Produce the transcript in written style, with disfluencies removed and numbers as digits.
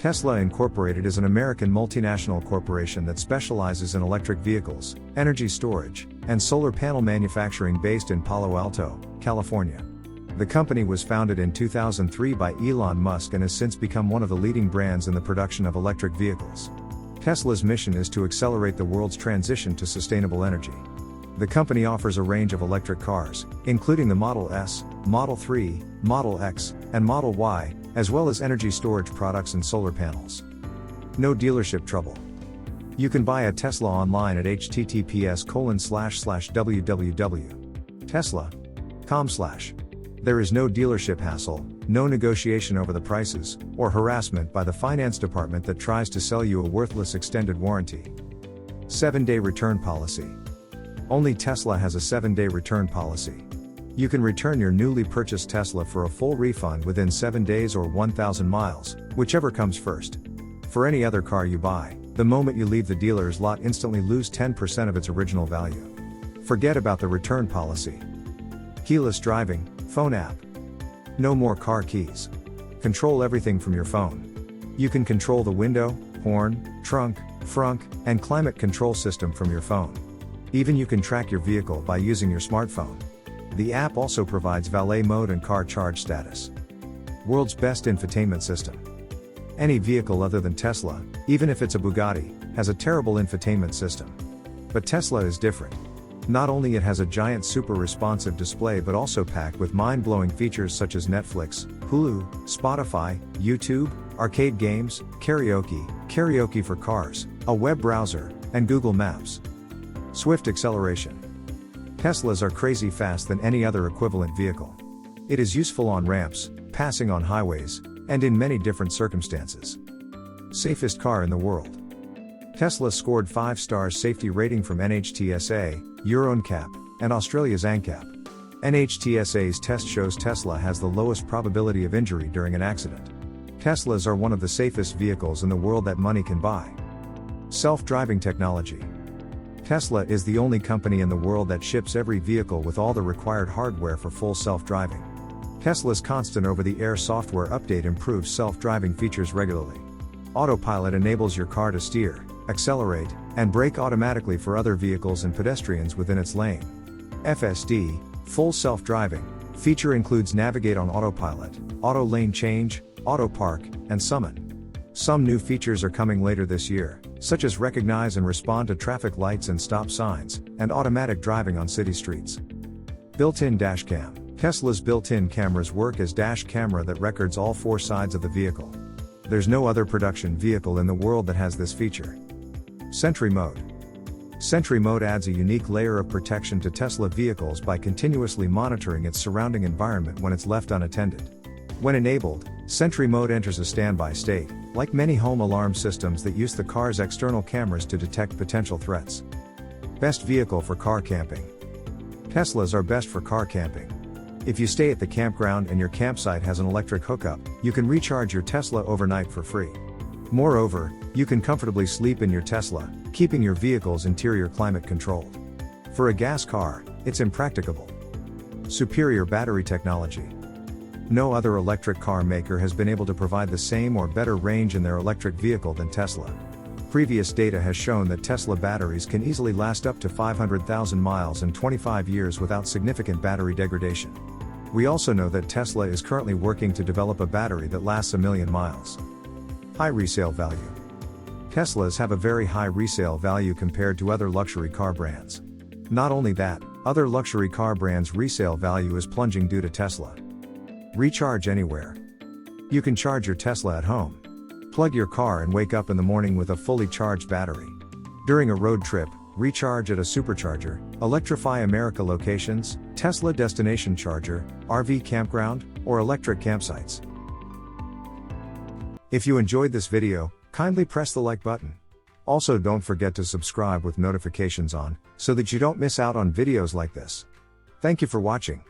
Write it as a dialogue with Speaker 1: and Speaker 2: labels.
Speaker 1: Tesla Incorporated is an American multinational corporation that specializes in electric vehicles, energy storage, and solar panel manufacturing based in Palo Alto, California. The company was founded in 2003 by Elon Musk and has since become one of the leading brands in the production of electric vehicles. Tesla's mission is to accelerate the world's transition to sustainable energy. The company offers a range of electric cars, including the Model S, Model 3, Model X, and Model Y, as well as energy storage products and solar panels. No dealership trouble. You can buy a Tesla online at https://www.tesla.com/. There is no dealership hassle, no negotiation over the prices, or harassment by the finance department that tries to sell you a worthless extended warranty. 7-day return policy. Only Tesla has a 7-day return policy. You can return your newly purchased Tesla for a full refund within 7 days or 1,000 miles, whichever comes first. For any other car you buy, the moment you leave the dealer's lot, instantly lose 10% of its original value. Forget about the return policy. Keyless driving, phone app. No more car keys. Control everything from your phone. You can control the window, horn, trunk, frunk, and climate control system from your phone. Even you can track your vehicle by using your smartphone. The app also provides valet mode and car charge status. World's best infotainment system. Any vehicle other than Tesla, even if it's a Bugatti, has a terrible infotainment system. But Tesla is different. Not only it has a giant super responsive display but also packed with mind-blowing features such as Netflix, Hulu, Spotify, YouTube, arcade games, karaoke for cars, a web browser, and Google Maps. Swift acceleration. Teslas are crazy fast than any other equivalent vehicle. It is useful on ramps, passing on highways, and in many different circumstances. Safest car in the world. Tesla scored 5 stars safety rating from NHTSA, Euro NCAP, and Australia's ANCAP. NHTSA's test shows Tesla has the lowest probability of injury during an accident. Teslas are one of the safest vehicles in the world that money can buy. Self-driving technology. Tesla is the only company in the world that ships every vehicle with all the required hardware for full self-driving. Tesla's constant over-the-air software update improves self-driving features regularly. Autopilot enables your car to steer, accelerate, and brake automatically for other vehicles and pedestrians within its lane. FSD, full self-driving, feature includes navigate on autopilot, auto lane change, auto park, and summon. Some new features are coming later this year, such as recognize and respond to traffic lights and stop signs, and automatic driving on city streets. Built-in dashcam. Tesla's built-in cameras work as dash camera that records all 4 sides of the vehicle. There's no other production vehicle in the world that has this feature. Sentry mode. Sentry mode adds a unique layer of protection to Tesla vehicles by continuously monitoring its surrounding environment when it's left unattended. When enabled, Sentry mode enters a standby state, like many home alarm systems that use the car's external cameras to detect potential threats. Best vehicle for car camping. Teslas are best for car camping. If you stay at the campground and your campsite has an electric hookup, you can recharge your Tesla overnight for free. Moreover, you can comfortably sleep in your Tesla, keeping your vehicle's interior climate controlled. For a gas car, it's impracticable. Superior battery technology. No other electric car maker has been able to provide the same or better range in their electric vehicle than Tesla. Previous data has shown that Tesla batteries can easily last up to 500,000 miles and 25 years without significant battery degradation. We also know that Tesla is currently working to develop a battery that lasts 1 million miles. High resale value. Teslas have a very high resale value compared to other luxury car brands. Not only that, other luxury car brands' resale value is plunging due to Tesla. Recharge anywhere. You can charge your Tesla at home. Plug your car and wake up in the morning with a fully charged battery. During a road trip, recharge at a supercharger, Electrify America locations, Tesla destination charger, RV campground, or electric campsites. If you enjoyed this video, kindly press the like button. Also, don't forget to subscribe with notifications on, so that you don't miss out on videos like this. Thank you for watching.